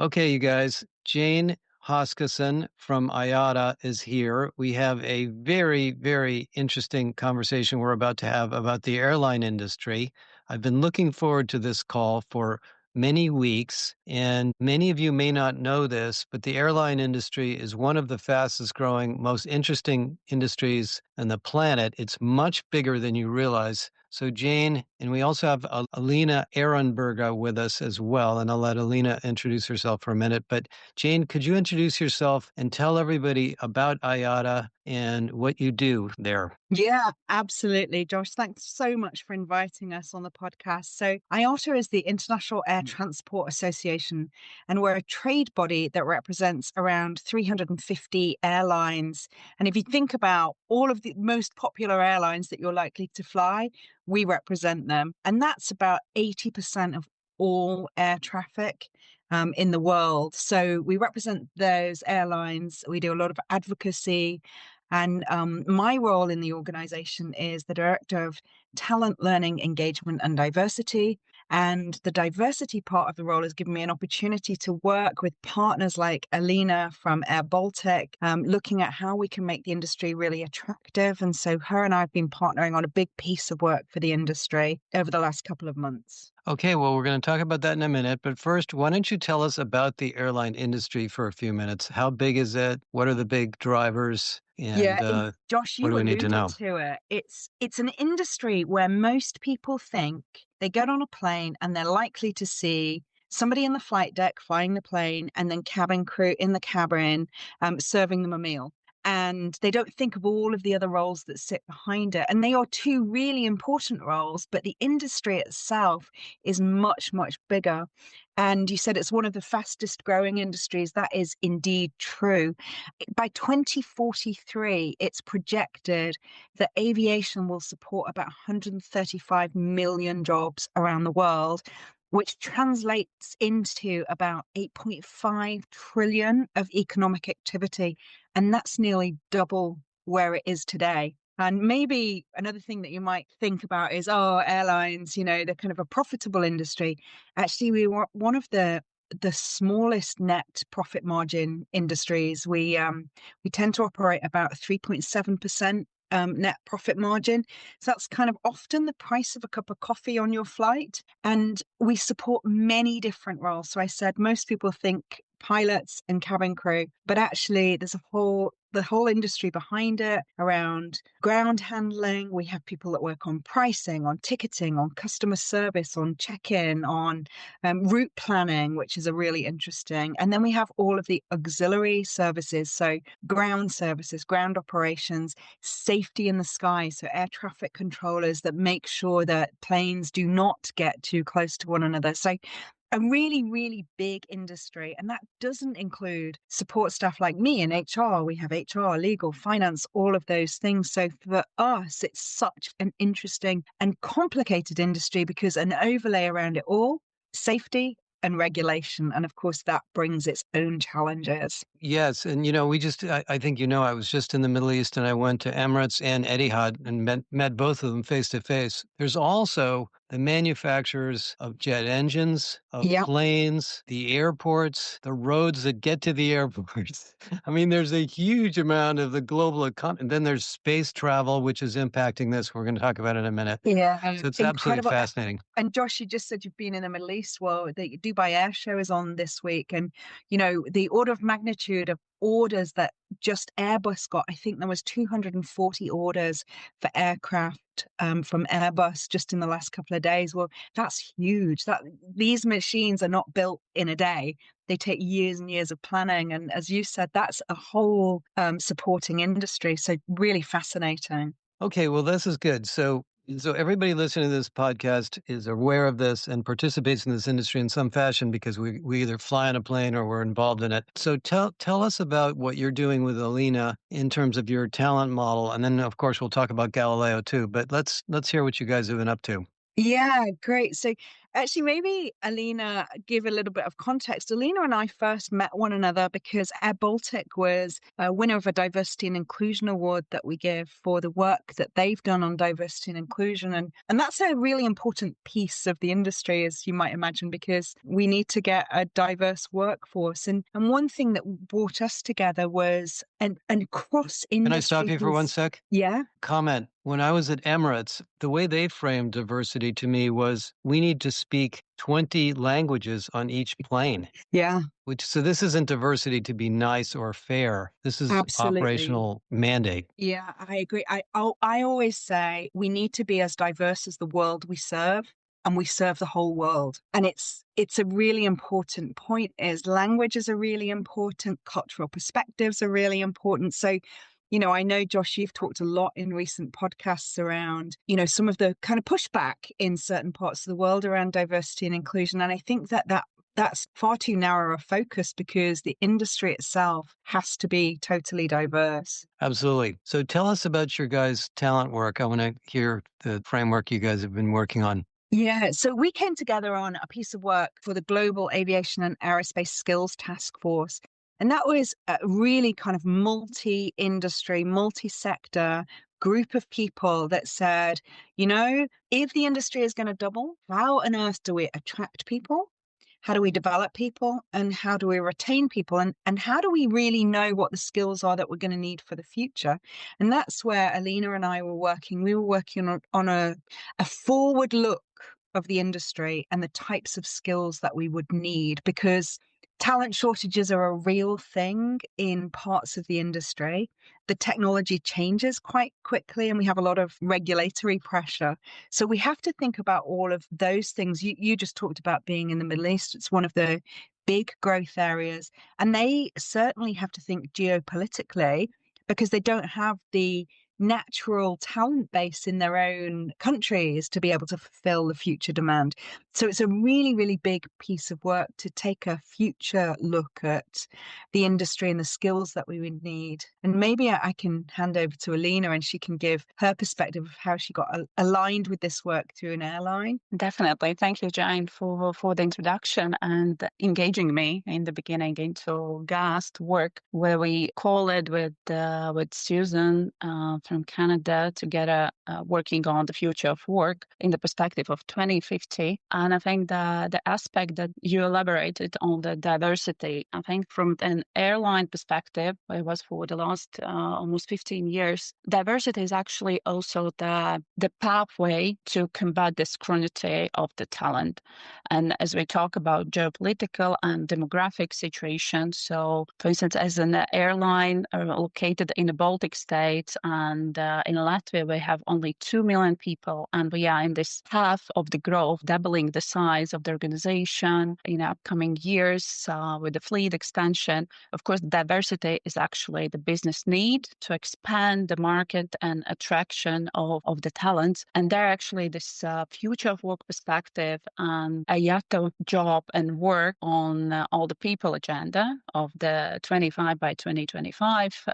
Okay, you guys, Jane Hoskisson from IATA is here. We have a very, very interesting conversation we're about to have about the airline industry. I've been looking forward to this call for many weeks, and many of you may not know this, but the airline industry is one of the fastest growing, most interesting industries on the planet. It's much bigger than you realize. So Jane, and we also have Alina Ehrenberger with us as well, and I'll let Alina introduce herself for a minute. But Jane, could you introduce yourself and tell everybody about IATA and what you do there? Yeah, absolutely, Josh. Thanks so much for inviting us on the podcast. So, IATA is the International Air Transport Association, and we're a trade body that represents around 350 airlines. And if you think about all of the most popular airlines that you're likely to fly, we represent them. And that's about 80% of all air traffic. In the world. So we represent those airlines. We do a lot of advocacy. And my role in the organization is the director of talent, learning, engagement, and diversity. And the diversity part of the role has given me an opportunity to work with partners like Alina from Air Baltic, looking at how we can make the industry really attractive. And so her and I have been partnering on a big piece of work for the industry over the last couple of months. Okay, well, we're going to talk about that in a minute. But first, why don't you tell us about the airline industry for a few minutes? How big is it? What are the big drivers? And Yeah, Josh, what do you we need to alluded know? to it. It's an industry where most people think they get on a plane and they're likely to see somebody in the flight deck flying the plane and then cabin crew in the cabin serving them a meal. And they don't think of all of the other roles that sit behind it. And they are two really important roles, but the industry itself is much, much bigger. And you said it's one of the fastest growing industries. That is indeed true. By 2043, it's projected that aviation will support about 135 million jobs around the world, which translates into about 8.5 trillion of economic activity. And that's nearly double where it is today. And maybe another thing that you might think about is, oh, airlines, they're kind of a profitable industry. Actually, we were one of the smallest net profit margin industries. We tend to operate about 3.7% net profit margin. So that's kind of often the price of a cup of coffee on your flight. And we support many different roles. So I said most people think pilots and cabin crew, but actually there's the whole industry behind it around ground handling. We have people that work on pricing, on ticketing, on customer service, on check-in, on route planning, which is a really interesting. And then we have all of the auxiliary services. So ground services, ground operations, safety in the sky. So air traffic controllers that make sure that planes do not get too close to one another. So a really, really big industry. And that doesn't include support staff like me in HR. We have HR, legal, finance, all of those things. So for us, it's such an interesting and complicated industry because an overlay around it all, safety and regulation. And of course, that brings its own challenges. Yes, and I think I was just in the Middle East and I went to Emirates and Etihad and met both of them face to face. There's also the manufacturers of jet engines, of Yeah. planes, the airports, the roads that get to the airports. I mean, there's a huge amount of the global economy. And then there's space travel, which is impacting this. We're going to talk about it in a minute. Yeah, So it's absolutely incredible. fascinating. And Josh, you just said you've been in the Middle East. Well, the Dubai Air Show is on this week. And, the order of magnitude of orders that just Airbus got, I think there was 240 orders for aircraft from Airbus just in the last couple of days. Well, that's huge. These machines are not built in a day. They take years and years of planning. And as you said, that's a whole supporting industry. So really fascinating. Okay, well, this is good. So everybody listening to this podcast is aware of this and participates in this industry in some fashion because we either fly on a plane or we're involved in it. So tell us about what you're doing with Alina in terms of your talent model, and then of course we'll talk about Galileo too. But let's hear what you guys have been up to. Yeah, great. So Actually, maybe Alina, give a little bit of context. Alina and I first met one another because Air Baltic was a winner of a Diversity and Inclusion Award that we give for the work that they've done on diversity and inclusion. And that's a really important piece of the industry, as you might imagine, because we need to get a diverse workforce. And one thing that brought us together was an Can I stop cross-industry you for one piece. sec? Yeah, Comment. When I was at Emirates, the way they framed diversity to me was we need to speak 20 languages on each plane. yeah, So this isn't diversity to be nice or fair. This is absolutely. operational mandate. Yeah, I agree. I always say we need to be as diverse as the world we serve, and we serve the whole world. And it's a really important point. Is languages are really important, cultural perspectives are really important. So, I know, Josh, you've talked a lot in recent podcasts around, some of the kind of pushback in certain parts of the world around diversity and inclusion. And I think that's far too narrow a focus because the industry itself has to be totally diverse. Absolutely. So tell us about your guys' talent work. I want to hear the framework you guys have been working on. Yeah, so we came together on a piece of work for the Global Aviation and Aerospace Skills Task Force. And that was a really kind of multi-industry, multi-sector group of people that said, if the industry is going to double, how on earth do we attract people? How do we develop people? And how do we retain people? And how do we really know what the skills are that we're going to need for the future? And that's where Alina and I were working. We were working on a forward look of the industry and the types of skills that we would need, because talent shortages are a real thing in parts of the industry. The technology changes quite quickly and we have a lot of regulatory pressure. So we have to think about all of those things. You just talked about being in the Middle East. It's one of the big growth areas. And they certainly have to think geopolitically because they don't have the natural talent base in their own countries to be able to fulfill the future demand. So it's a really, really big piece of work to take a future look at the industry and the skills that we would need. And maybe I can hand over to Alina and she can give her perspective of how she got aligned with this work through an airline. Definitely. Thank you, Jane, for the introduction and engaging me in the beginning into GAST work, where we called with Susan from Canada together, working on the future of work in the perspective of 2050. And I think the aspect that you elaborated on, the diversity, I think from an airline perspective, it was for the last almost 15 years, diversity is actually also the pathway to combat this chronicity of the talent. And as we talk about geopolitical and demographic situations, so for instance, as an airline located in the Baltic states and in Latvia, we have only 2 million people, and we are in this path of the growth, doubling the size of the organization in upcoming years with the fleet extension. Of course, diversity is actually the business need to expand the market and attraction of the talents. And there actually this future of work perspective and IATA job and work on all the people agenda of the 25 by 2025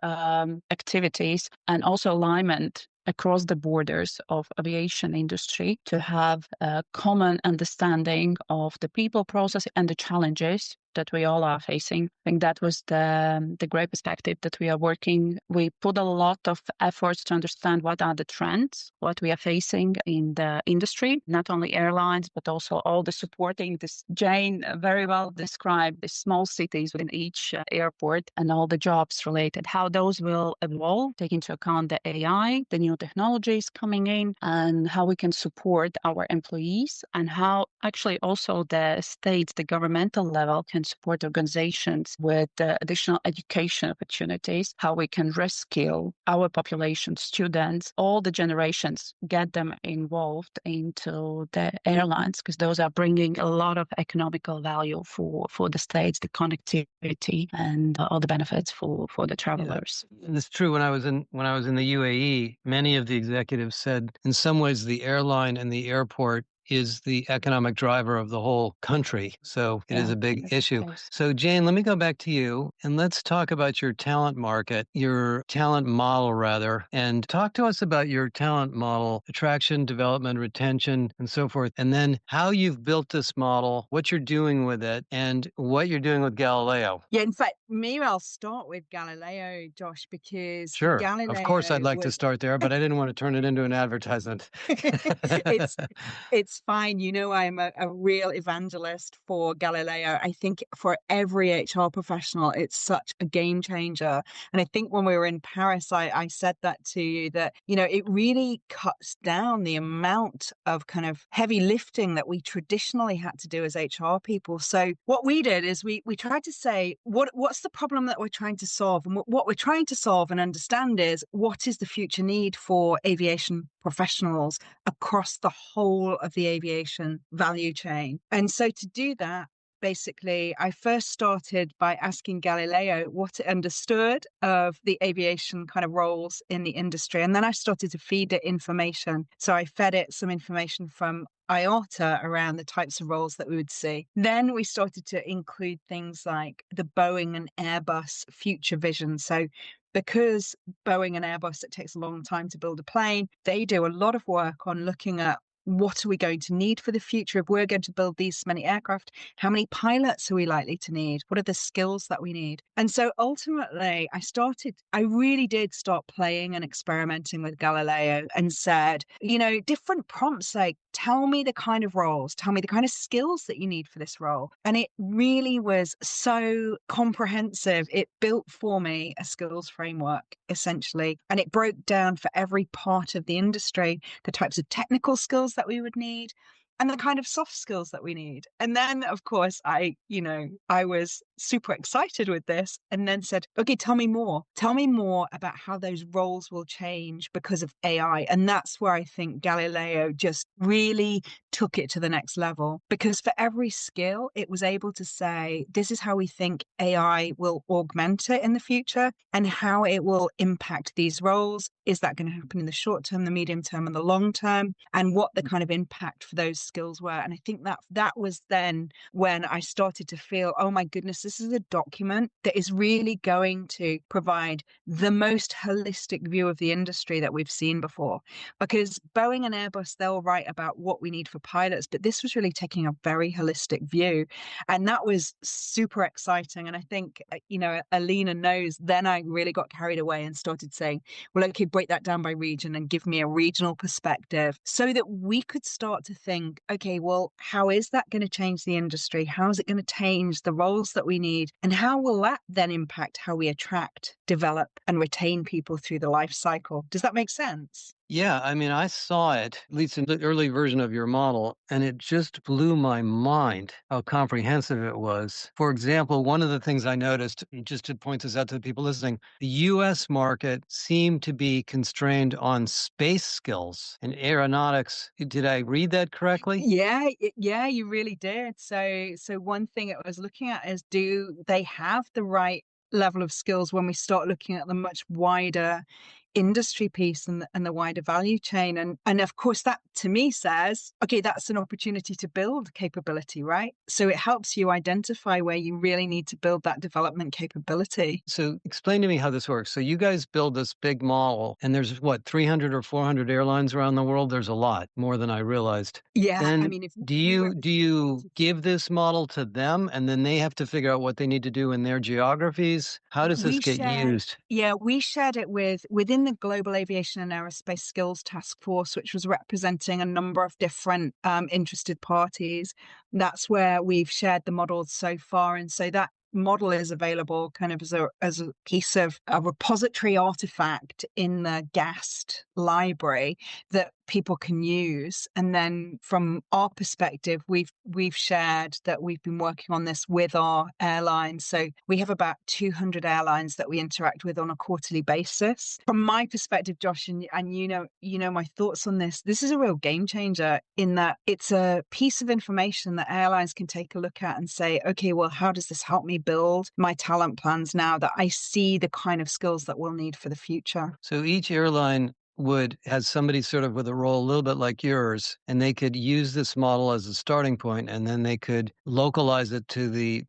activities, and also alignment across the borders of aviation industry to have a common understanding of the people, process, and the challenges that we all are facing. I think that was the great perspective that we are working. We put a lot of efforts to understand what are the trends, what we are facing in the industry, not only airlines, but also all the supporting. This Jane very well described the small cities within each airport and all the jobs related, how those will evolve, take into account the AI, the new technologies coming in, and how we can support our employees, and how actually also the states, the governmental level can support organizations with additional education opportunities, how we can reskill our population, students, all the generations, get them involved into the airlines, because those are bringing a lot of economical value for the states, the connectivity and all the benefits for the travelers. Yeah. And it's true. When I was in the UAE, many of the executives said, in some ways, the airline and the airport is the economic driver of the whole country. So it is a big issue. So Jane, let me go back to you and let's talk about your talent market, your talent model rather, and talk to us about your talent model, attraction, development, retention, and so forth. And then how you've built this model, what you're doing with it, and what you're doing with Galileo. Yeah, in fact, maybe I'll start with Galileo, Josh, because Sure. Galileo Of course, I'd like to start there, but I didn't want to turn it into an advertisement. It's fine. You know, I'm a real evangelist for Galileo. I think for every HR professional, it's such a game changer. And I think when we were in Paris, I said that to you that, you know, it really cuts down the amount of kind of heavy lifting that we traditionally had to do as HR people. So what we did is we tried to say, what's the problem that we're trying to solve? And what we're trying to solve and understand is what is the future need for aviation professionals across the whole of the aviation value chain. And so to do that, basically, I first started by asking Galileo what it understood of the aviation kind of roles in the industry. And then I started to feed it information. So I fed it some information from IATA around the types of roles that we would see. Then we started to include things like the Boeing and Airbus future vision. So because Boeing and Airbus, it takes a long time to build a plane, they do a lot of work on looking at what are we going to need for the future? If we're going to build these many aircraft, how many pilots are we likely to need? What are the skills that we need? And so ultimately, I really did start playing and experimenting with Galileo and said, you know, different prompts like, tell me the kind of roles, tell me the kind of skills that you need for this role. And it really was so comprehensive. It built for me a skills framework, essentially. And it broke down for every part of the industry, the types of technical skills that we would need and the kind of soft skills that we need. And then, of course, I was super excited with this and then said, okay, tell me more. Tell me more about how those roles will change because of AI. And that's where I think Galileo just really took it to the next level, because for every skill, it was able to say, this is how we think AI will augment it in the future and how it will impact these roles. Is that going to happen in the short term, the medium term, and the long term? And what the kind of impact for those skills were. And I think that was then when I started to feel, oh my goodness, this is a document that is really going to provide the most holistic view of the industry that we've seen before. Because Boeing and Airbus, they'll write about what we need for pilots, but this was really taking a very holistic view. And that was super exciting. And I think, you know, Alina knows, then I really got carried away and started saying, well, okay, break that down by region and give me a regional perspective so that we could start to think, okay, well, how is that going to change the industry? How is it going to change the roles that we need? And how will that then impact how we attract, develop, and retain people through the life cycle? Does that make sense? Yeah, I mean, I saw it, at least in the early version of your model, and it just blew my mind how comprehensive it was. For example, one of the things I noticed, just to point this out to the people listening, the US market seemed to be constrained on space skills and aeronautics. Did I read that correctly? Yeah, you really did. So one thing I was looking at is, do they have the right level of skills when we start looking at the much wider industry piece and the wider value chain? And of course, that to me says, okay, that's an opportunity to build capability, right? So it helps you identify where you really need to build that development capability. So explain to me how this works. So you guys build this big model, and there's what, 300 or 400 airlines around the world? There's a lot, more than I realized. Yeah, Then I mean, if do you give this model to them, and then they have to figure out what they need to do in their geographies? How does this get used? Yeah, we shared it within the Global Aviation and Aerospace Skills Task Force, which was representing a number of different interested parties. That's where we've shared the models so far. And so that model is available kind of as a piece of a repository artifact in the GAST library that people can use. And then from our perspective, we've shared that we've been working on this with our airlines. So we have about 200 airlines that we interact with on a quarterly basis. From my perspective, Josh, and you know my thoughts on this, this is a real game changer in that it's a piece of information that airlines can take a look at and say, okay, well, how does this help me build my talent plans now that I see the kind of skills that we'll need for the future? So each airline has somebody sort of with a role a little bit like yours, and they could use this model as a starting point, and then they could localize it to the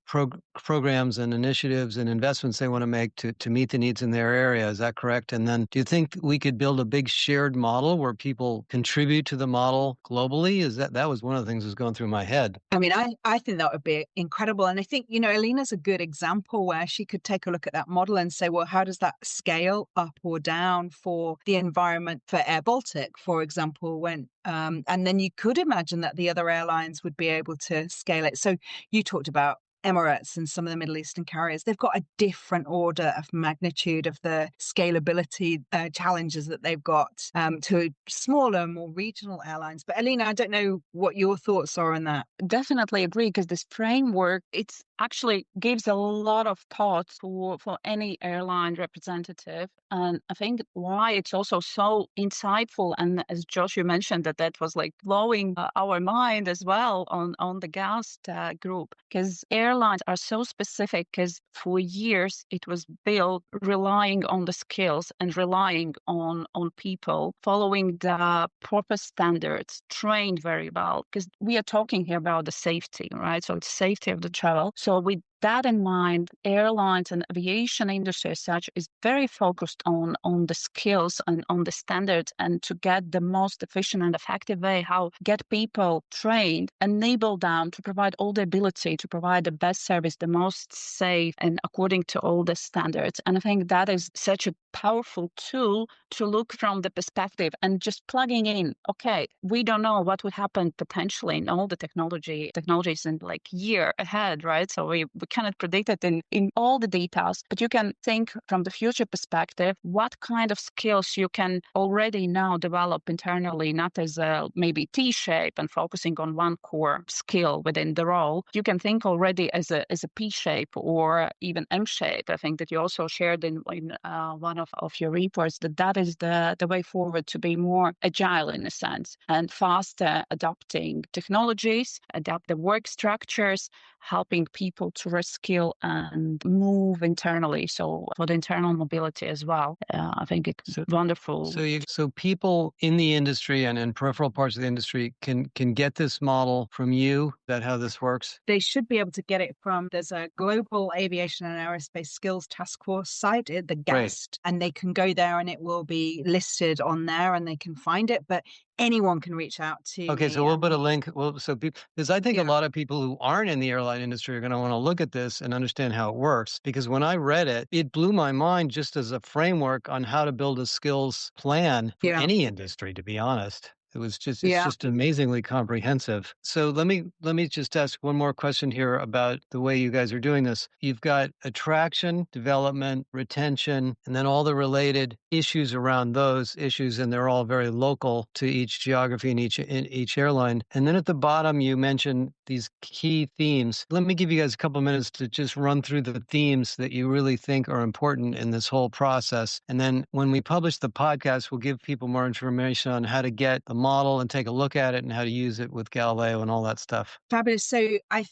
programs and initiatives and investments they want to make to meet the needs in their area. Is that correct? And then do you think we could build a big shared model where people contribute to the model globally? That was one of the things that was going through my head. I mean, I think that would be incredible. And I think, Alina's a good example where she could take a look at that model and say, well, how does that scale up or down for the environment for Air Baltic, for example, and then you could imagine that the other airlines would be able to scale it. So you talked about Emirates and some of the Middle Eastern carriers. They've got a different order of magnitude of the scalability challenges that they've got to smaller, more regional airlines. But Alina, I don't know what your thoughts are on that. Definitely agree, because this framework, it's actually gives a lot of thought for any airline representative. And I think why it's also so insightful. And as Josh, you mentioned that was like blowing our mind as well on the GAST group, because airlines are so specific, because for years it was built relying on the skills and relying on people, following the proper standards, trained very well, because we are talking here about the safety, right? So it's safety of the travel. So with that in mind, airlines and aviation industry as such is very focused on the skills and on the standards, and to get the most efficient and effective way how get people trained, enable them to provide all the ability to provide the best service, the most safe, and according to all the standards. And I think that is such a powerful tool to look from the perspective and just plugging in, okay, we don't know what would happen potentially in all the technologies in like year ahead, right? So we cannot predict it in all the details, but you can think from the future perspective, what kind of skills you can already now develop internally, not as a maybe T-shape and focusing on one core skill within the role. You can think already as a P-shape or even M-shape. I think that you also shared in one of your reports that is the way forward, to be more agile in a sense and faster adopting technologies, adapt the work structures, helping people to reskill and move internally. So for the internal mobility as well, I think it's wonderful. So people in the industry and in peripheral parts of the industry can get this model from you. Is that how this works? They should be able to get it from, there's a global aviation and aerospace skills task force site, the GAST, and they can go there and it will be listed on there and they can find it. But anyone can reach out to Okay, me. so we'll put a link. Well, so because I think a lot of people who aren't in the airline industry are going to want to look at this and understand how it works. Because when I read it, it blew my mind just as a framework on how to build a skills plan for any industry, to be honest. It's just amazingly comprehensive. So let me just ask one more question here about the way you guys are doing this. You've got attraction, development, retention, and then all the related issues around those issues, and they're all very local to each geography and each airline. And then at the bottom, you mentioned these key themes. Let me give you guys a couple of minutes to just run through the themes that you really think are important in this whole process. And then when we publish the podcast, we'll give people more information on how to get the model and take a look at it and how to use it with Galileo and all that stuff. Fabulous. So I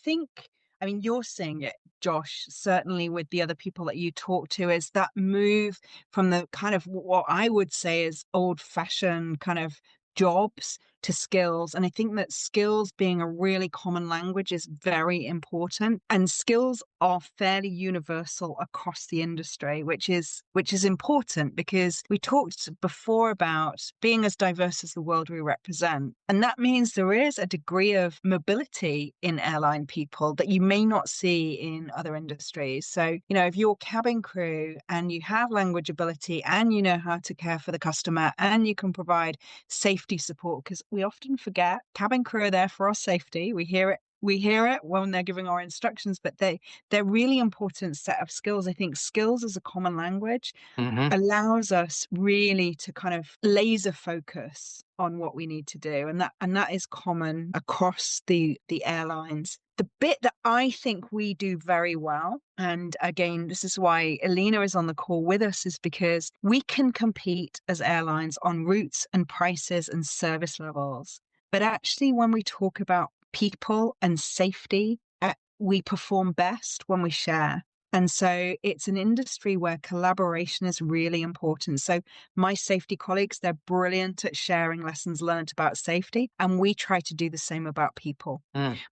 mean, you're seeing it, Josh, certainly with the other people that you talk to, is that move from the kind of what I would say is old-fashioned kind of jobs to skills. And I think that skills being a really common language is very important. And skills are fairly universal across the industry, which is important, because we talked before about being as diverse as the world we represent. And that means there is a degree of mobility in airline people that you may not see in other industries. So, if you're cabin crew and you have language ability and you know how to care for the customer and you can provide safety support, because we often forget cabin crew are there for our safety. We hear it when they're giving our instructions, but they're really important set of skills. I think skills as a common language allows us really to kind of laser focus on what we need to do. And that is common across the airlines. The bit that I think we do very well, and again, this is why Alina is on the call with us, is because we can compete as airlines on routes and prices and service levels. But actually, when we talk about people and safety, we perform best when we share. And so it's an industry where collaboration is really important. So my safety colleagues, they're brilliant at sharing lessons learned about safety. And we try to do the same about people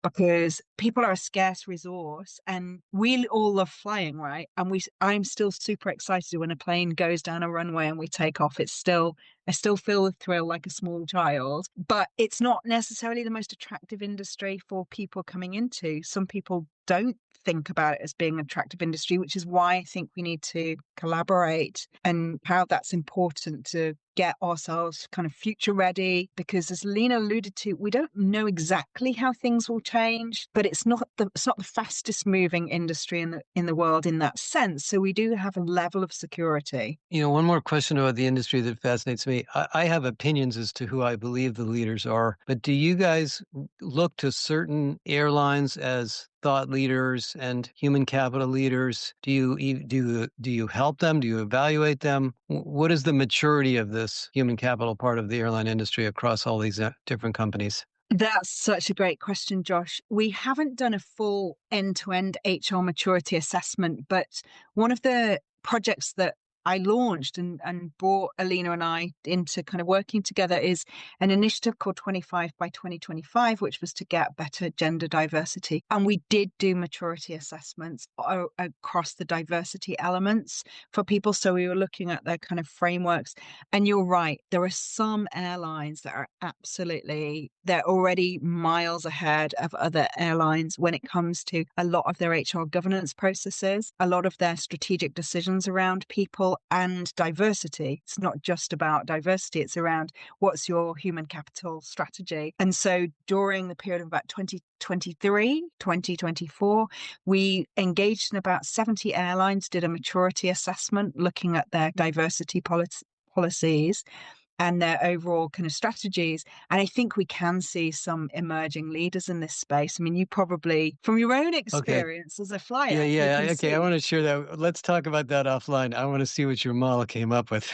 because people are a scarce resource and we all love flying, right? And I'm still super excited when a plane goes down a runway and we take off. I still feel the thrill like a small child, but it's not necessarily the most attractive industry for people coming into. Some people don't think about it as being an attractive industry, which is why I think we need to collaborate and how that's important to get ourselves kind of future ready. Because as Lena alluded to, we don't know exactly how things will change, but it's not the fastest moving industry in the world in that sense. So we do have a level of security. One more question about the industry that fascinates me. I have opinions as to who I believe the leaders are, but do you guys look to certain airlines as thought leaders and human capital leaders? Do you help them? Do you evaluate them? What is the maturity of this human capital part of the airline industry across all these different companies? That's such a great question, Josh. We haven't done a full end-to-end HR maturity assessment, but one of the projects that I launched and brought Alina and I into kind of working together is an initiative called 25 by 2025, which was to get better gender diversity. And we did do maturity assessments across the diversity elements for people. So we were looking at their kind of frameworks. And you're right, there are some airlines that are they're already miles ahead of other airlines when it comes to a lot of their HR governance processes, a lot of their strategic decisions around people and diversity. It's not just about diversity, it's around what's your human capital strategy. And so during the period of about 2023, 2024, we engaged in about 70 airlines, did a maturity assessment looking at their diversity policies and their overall kind of strategies. And I think we can see some emerging leaders in this space. I mean, you probably, from your own experience as a flyer, Yeah. you can Okay, I want to share that. Let's talk about that offline. I want to see what your model came up with.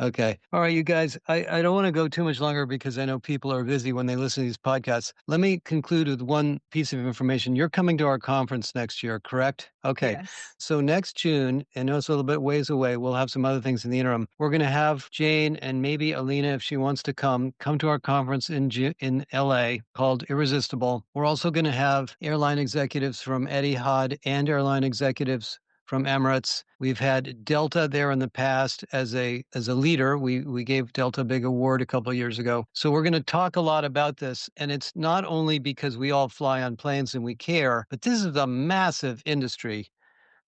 Okay. All right, you guys, I don't want to go too much longer because I know people are busy when they listen to these podcasts. Let me conclude with one piece of information. You're coming to our conference next year, correct? Okay. Yes. So next June, I know it's a little bit ways away. We'll have some other things in the interim. We're going to have Jane and maybe Alina, if she wants to come to our conference in LA called Irresistible. We're also going to have airline executives from Etihad and airline executives from Emirates. We've had Delta there in the past as a leader. We gave Delta a big award a couple of years ago. So we're going to talk a lot about this. And it's not only because we all fly on planes and we care, but this is a massive industry.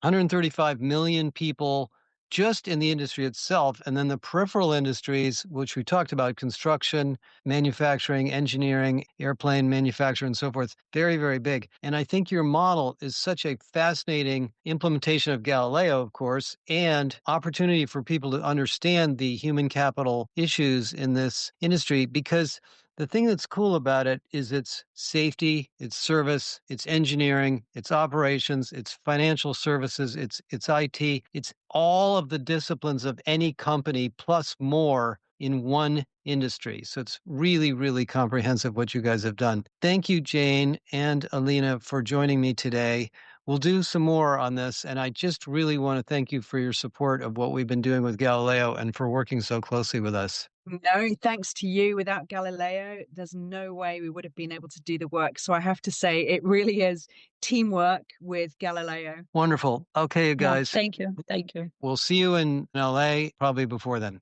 135 million people just in the industry itself. And then the peripheral industries, which we talked about, construction, manufacturing, engineering, airplane manufacture, and so forth, very, very big. And I think your model is such a fascinating implementation of Galileo, of course, and opportunity for people to understand the human capital issues in this industry, because the thing that's cool about it is its safety, its service, its engineering, its operations, its financial services, its IT, it's all of the disciplines of any company plus more in one industry. So it's really, really comprehensive what you guys have done. Thank you, Jane and Alina, for joining me today. We'll do some more on this, and I just really want to thank you for your support of what we've been doing with Galileo and for working so closely with us. No, thanks to you. Without Galileo, there's no way we would have been able to do the work. So I have to say, it really is teamwork with Galileo. Wonderful. Okay, you Yeah, guys. thank you. Thank you. We'll see you in LA probably before then.